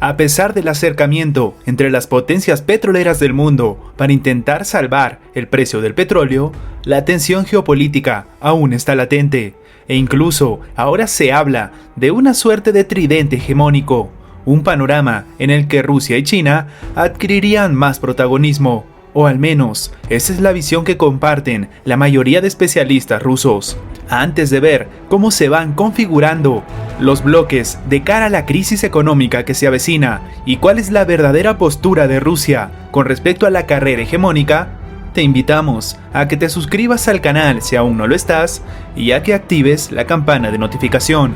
A pesar del acercamiento entre las potencias petroleras del mundo para intentar salvar el precio del petróleo, la tensión geopolítica aún está latente, e incluso ahora se habla de una suerte de tridente hegemónico, un panorama en el que Rusia y China adquirirían más protagonismo, o al menos esa es la visión que comparten la mayoría de especialistas rusos. Antes de ver cómo se van configurando los bloques de cara a la crisis económica que se avecina y cuál es la verdadera postura de Rusia con respecto a la carrera hegemónica, te invitamos a que te suscribas al canal si aún no lo estás y a que actives la campana de notificación.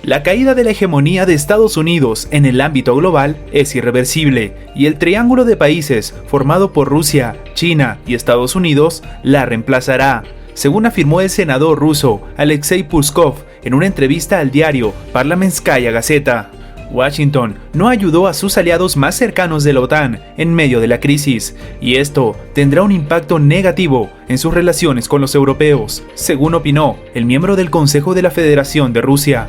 La caída de la hegemonía de Estados Unidos en el ámbito global es irreversible y el triángulo de países formado por Rusia, China y Estados Unidos la reemplazará, según afirmó el senador ruso Alexei Puskov en una entrevista al diario Parlamentskaya Gazeta. Washington no ayudó a sus aliados más cercanos de la OTAN en medio de la crisis, y esto tendrá un impacto negativo en sus relaciones con los europeos, según opinó el miembro del Consejo de la Federación de Rusia.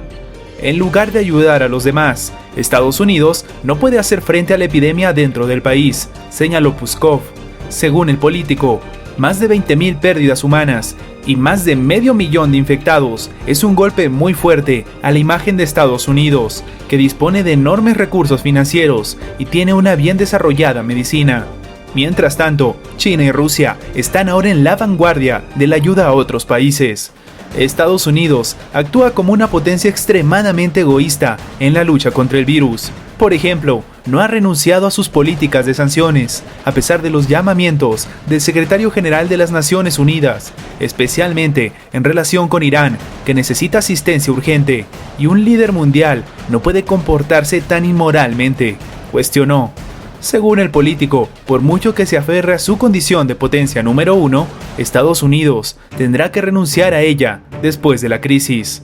En lugar de ayudar a los demás, Estados Unidos no puede hacer frente a la epidemia dentro del país, señaló Puskov. Según el político, más de 20.000 pérdidas humanas y más de 500.000 de infectados es un golpe muy fuerte a la imagen de Estados Unidos, que dispone de enormes recursos financieros y tiene una bien desarrollada medicina. Mientras tanto, China y Rusia están ahora en la vanguardia de la ayuda a otros países. Estados Unidos actúa como una potencia extremadamente egoísta en la lucha contra el virus. Por ejemplo, no ha renunciado a sus políticas de sanciones, a pesar de los llamamientos del secretario general de las Naciones Unidas, especialmente en relación con Irán, que necesita asistencia urgente, y un líder mundial no puede comportarse tan inmoralmente, cuestionó. Según el político, por mucho que se aferre a su condición de potencia número 1, Estados Unidos tendrá que renunciar a ella después de la crisis.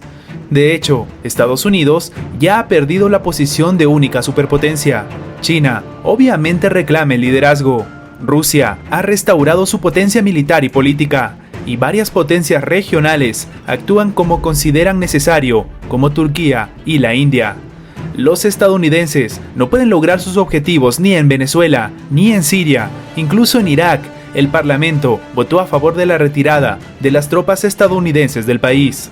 De hecho, Estados Unidos ya ha perdido la posición de única superpotencia. China obviamente reclama el liderazgo. Rusia ha restaurado su potencia militar y política, y varias potencias regionales actúan como consideran necesario, como Turquía y la India. Los estadounidenses no pueden lograr sus objetivos ni en Venezuela, ni en Siria, incluso en Irak. El Parlamento votó a favor de la retirada de las tropas estadounidenses del país.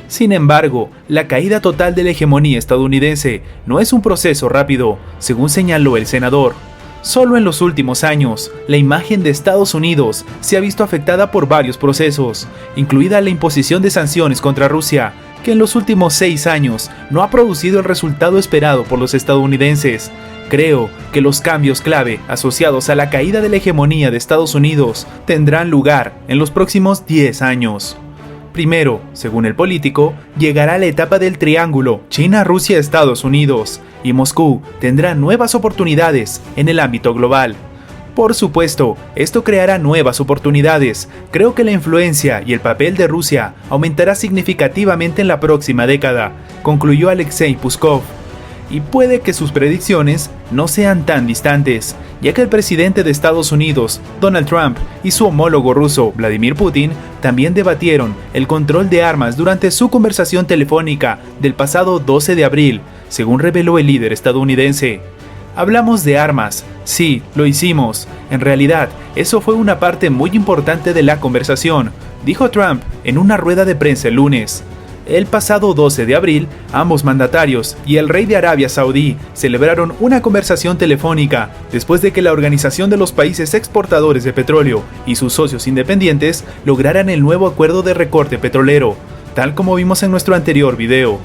Sin embargo, la caída total de la hegemonía estadounidense no es un proceso rápido, según señaló el senador. Solo en los últimos años, la imagen de Estados Unidos se ha visto afectada por varios procesos, incluida la imposición de sanciones contra Rusia, que en los últimos 6 años no ha producido el resultado esperado por los estadounidenses. Creo que los cambios clave asociados a la caída de la hegemonía de Estados Unidos tendrán lugar en los próximos 10 años. Primero, según el político, llegará la etapa del triángulo China, Rusia, Estados Unidos, y Moscú tendrá nuevas oportunidades en el ámbito global. Por supuesto, esto creará nuevas oportunidades. Creo que la influencia y el papel de Rusia aumentará significativamente en la próxima década, concluyó Alexei Puskov. Y puede que sus predicciones no sean tan distantes, ya que el presidente de Estados Unidos, Donald Trump, y su homólogo ruso, Vladimir Putin, también debatieron el control de armas durante su conversación telefónica del pasado 12 de abril, según reveló el líder estadounidense. Hablamos de armas, sí, lo hicimos. En realidad, eso fue una parte muy importante de la conversación, dijo Trump en una rueda de prensa el lunes. El pasado 12 de abril, ambos mandatarios y el rey de Arabia Saudí celebraron una conversación telefónica después de que la Organización de los Países Exportadores de Petróleo y sus socios independientes lograran el nuevo acuerdo de recorte petrolero, tal como vimos en nuestro anterior video.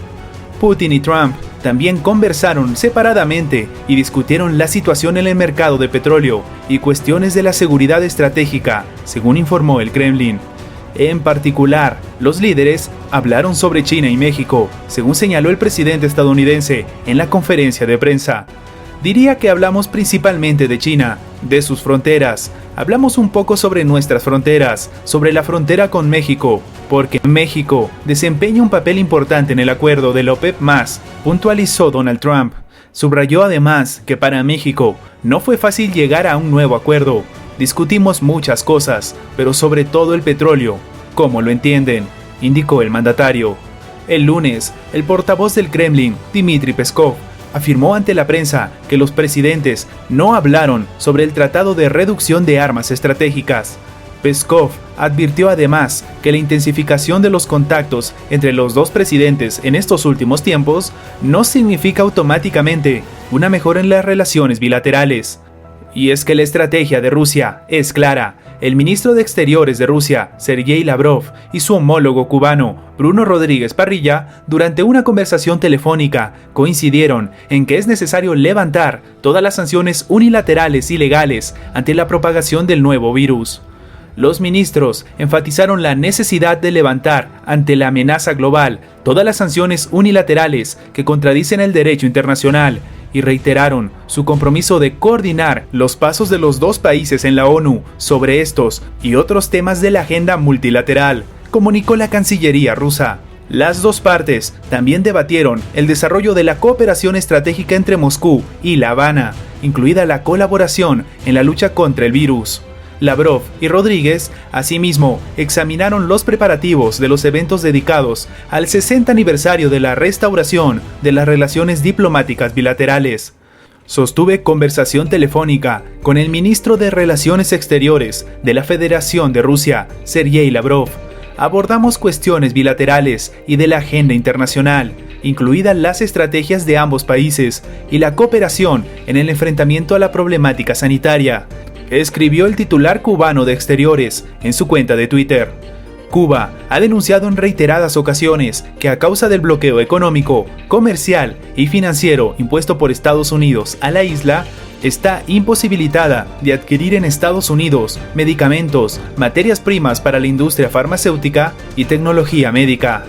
Putin y Trump también conversaron separadamente y discutieron la situación en el mercado de petróleo y cuestiones de la seguridad estratégica, según informó el Kremlin. En particular, los líderes hablaron sobre China y México, según señaló el presidente estadounidense en la conferencia de prensa. Diría que hablamos principalmente de China, de sus fronteras. Hablamos un poco sobre nuestras fronteras, sobre la frontera con México, porque México desempeña un papel importante en el acuerdo de la OPEP+, puntualizó Donald Trump. Subrayó además que para México no fue fácil llegar a un nuevo acuerdo. Discutimos muchas cosas, pero sobre todo el petróleo. ¿Cómo lo entienden?, indicó el mandatario. El lunes, el portavoz del Kremlin, Dmitry Peskov, afirmó ante la prensa que los presidentes no hablaron sobre el tratado de reducción de armas estratégicas. Peskov advirtió además que la intensificación de los contactos entre los dos presidentes en estos últimos tiempos no significa automáticamente una mejora en las relaciones bilaterales. Y es que la estrategia de Rusia es clara. El ministro de Exteriores de Rusia, Sergei Lavrov, y su homólogo cubano, Bruno Rodríguez Parrilla, durante una conversación telefónica, coincidieron en que es necesario levantar todas las sanciones unilaterales y legales ante la propagación del nuevo virus. Los ministros enfatizaron la necesidad de levantar ante la amenaza global todas las sanciones unilaterales que contradicen el derecho internacional y reiteraron su compromiso de coordinar los pasos de los dos países en la ONU sobre estos y otros temas de la agenda multilateral, comunicó la Cancillería rusa. Las dos partes también debatieron el desarrollo de la cooperación estratégica entre Moscú y La Habana, incluida la colaboración en la lucha contra el virus. Lavrov y Rodríguez, asimismo, examinaron los preparativos de los eventos dedicados al 60 aniversario de la restauración de las relaciones diplomáticas bilaterales. Sostuve conversación telefónica con el ministro de Relaciones Exteriores de la Federación de Rusia, Sergei Lavrov. Abordamos cuestiones bilaterales y de la agenda internacional, incluidas las estrategias de ambos países y la cooperación en el enfrentamiento a la problemática sanitaria, escribió el titular cubano de Exteriores en su cuenta de Twitter. Cuba ha denunciado en reiteradas ocasiones que a causa del bloqueo económico, comercial y financiero impuesto por Estados Unidos a la isla, está imposibilitada de adquirir en Estados Unidos medicamentos, materias primas para la industria farmacéutica y tecnología médica.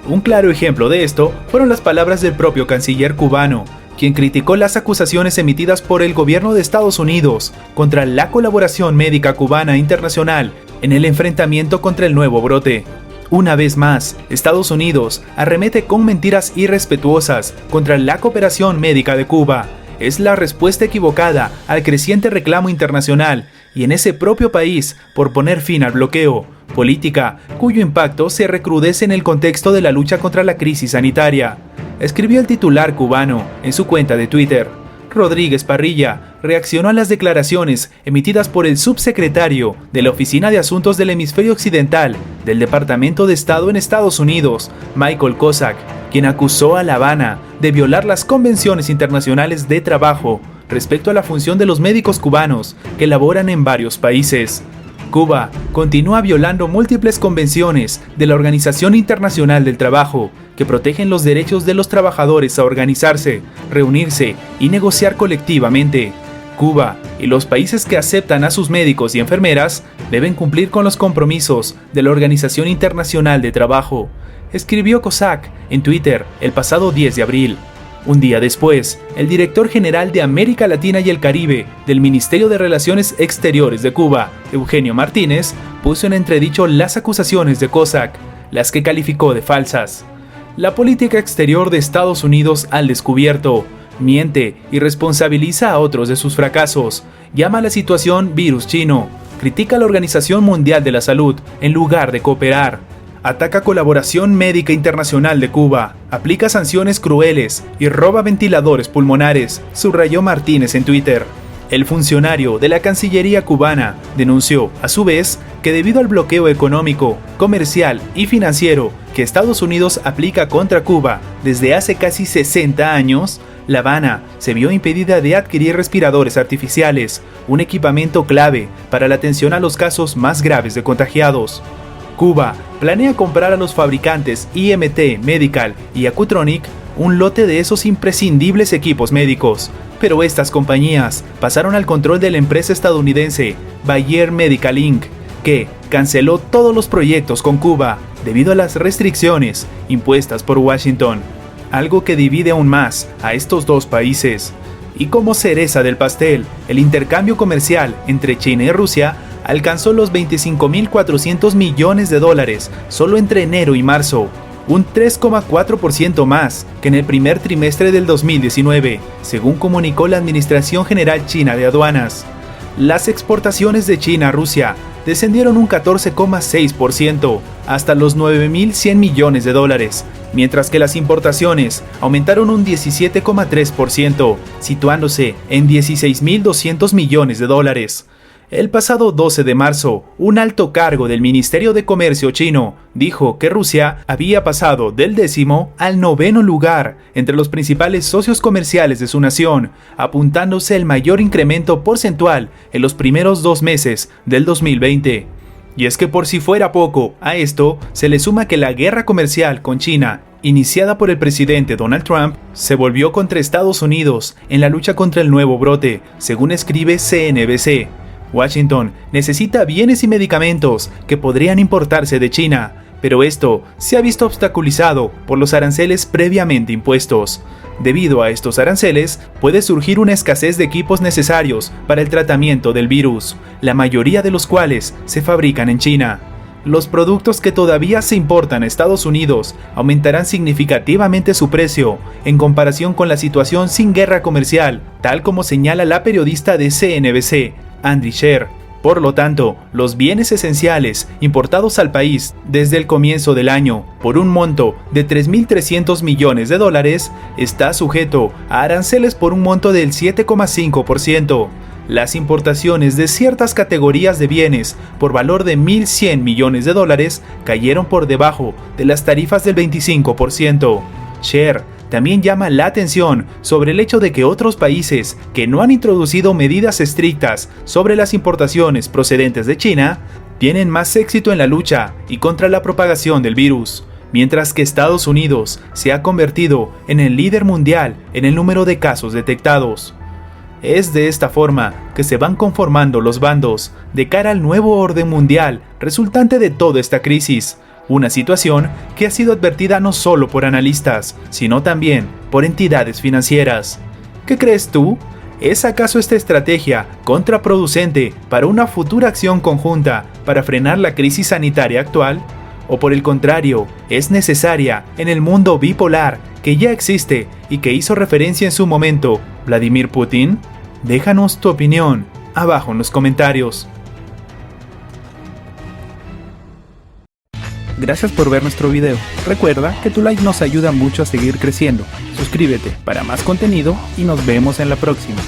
Un claro ejemplo de esto fueron las palabras del propio canciller cubano, quien criticó las acusaciones emitidas por el gobierno de Estados Unidos contra la colaboración médica cubana internacional en el enfrentamiento contra el nuevo brote. Una vez más, Estados Unidos arremete con mentiras irrespetuosas contra la cooperación médica de Cuba. Es la respuesta equivocada al creciente reclamo internacional y en ese propio país por poner fin al bloqueo, política cuyo impacto se recrudece en el contexto de la lucha contra la crisis sanitaria, escribió el titular cubano en su cuenta de Twitter. Rodríguez Parrilla reaccionó a las declaraciones emitidas por el subsecretario de la Oficina de Asuntos del Hemisferio Occidental del Departamento de Estado en Estados Unidos, Michael Kozak, quien acusó a La Habana de violar las convenciones internacionales de trabajo respecto a la función de los médicos cubanos que laboran en varios países. Cuba continúa violando múltiples convenciones de la Organización Internacional del Trabajo que protegen los derechos de los trabajadores a organizarse, reunirse y negociar colectivamente. Cuba y los países que aceptan a sus médicos y enfermeras deben cumplir con los compromisos de la Organización Internacional de Trabajo, escribió Kozak en Twitter el pasado 10 de abril. Un día después, el director general de América Latina y el Caribe del Ministerio de Relaciones Exteriores de Cuba, Eugenio Martínez, puso en entredicho las acusaciones de Kozak, las que calificó de falsas. La política exterior de Estados Unidos al descubierto, miente y responsabiliza a otros de sus fracasos, llama a la situación virus chino, critica a la Organización Mundial de la Salud en lugar de cooperar, ataca colaboración médica internacional de Cuba, aplica sanciones crueles y roba ventiladores pulmonares, subrayó Martínez en Twitter. El funcionario de la Cancillería cubana denunció, a su vez, que debido al bloqueo económico, comercial y financiero que Estados Unidos aplica contra Cuba desde hace casi 60 años, La Habana se vio impedida de adquirir respiradores artificiales, un equipamiento clave para la atención a los casos más graves de contagiados. Cuba planea comprar a los fabricantes IMT Medical y Acutronic un lote de esos imprescindibles equipos médicos, pero estas compañías pasaron al control de la empresa estadounidense Bayer Medical Inc., que canceló todos los proyectos con Cuba debido a las restricciones impuestas por Washington, algo que divide aún más a estos dos países. Y como cereza del pastel, el intercambio comercial entre China y Rusia alcanzó los $25.400 millones solo entre enero y marzo, un 3,4% más que en el primer trimestre del 2019, según comunicó la Administración General China de Aduanas. Las exportaciones de China a Rusia descendieron un 14,6% hasta los 9.100 millones de dólares, mientras que las importaciones aumentaron un 17,3%, situándose en 16.200 millones de dólares. El pasado 12 de marzo, un alto cargo del Ministerio de Comercio chino dijo que Rusia había pasado del 10º al 9º lugar entre los principales socios comerciales de su nación, apuntándose el mayor incremento porcentual en los primeros 2 meses del 2020. Y es que por si fuera poco, a esto se le suma que la guerra comercial con China, iniciada por el presidente Donald Trump, se volvió contra Estados Unidos en la lucha contra el nuevo brote, según escribe CNBC. Washington necesita bienes y medicamentos que podrían importarse de China, pero esto se ha visto obstaculizado por los aranceles previamente impuestos. Debido a estos aranceles, puede surgir una escasez de equipos necesarios para el tratamiento del virus, la mayoría de los cuales se fabrican en China. Los productos que todavía se importan a Estados Unidos aumentarán significativamente su precio en comparación con la situación sin guerra comercial, tal como señala la periodista de CNBC, Andy Sher. Por lo tanto, los bienes esenciales importados al país desde el comienzo del año por un monto de 3.300 millones de dólares está sujeto a aranceles por un monto del 7,5%. Las importaciones de ciertas categorías de bienes por valor de 1.100 millones de dólares cayeron por debajo de las tarifas del 25%. Sher también llama la atención sobre el hecho de que otros países que no han introducido medidas estrictas sobre las importaciones procedentes de China tienen más éxito en la lucha y contra la propagación del virus, mientras que Estados Unidos se ha convertido en el líder mundial en el número de casos detectados. Es de esta forma que se van conformando los bandos de cara al nuevo orden mundial resultante de toda esta crisis. Una situación que ha sido advertida no solo por analistas, sino también por entidades financieras. ¿Qué crees tú? ¿Es acaso esta estrategia contraproducente para una futura acción conjunta para frenar la crisis sanitaria actual? ¿O por el contrario, es necesaria en el mundo bipolar que ya existe y que hizo referencia en su momento Vladimir Putin? Déjanos tu opinión abajo en los comentarios. Gracias por ver nuestro video. Recuerda que tu like nos ayuda mucho a seguir creciendo. Suscríbete para más contenido y nos vemos en la próxima.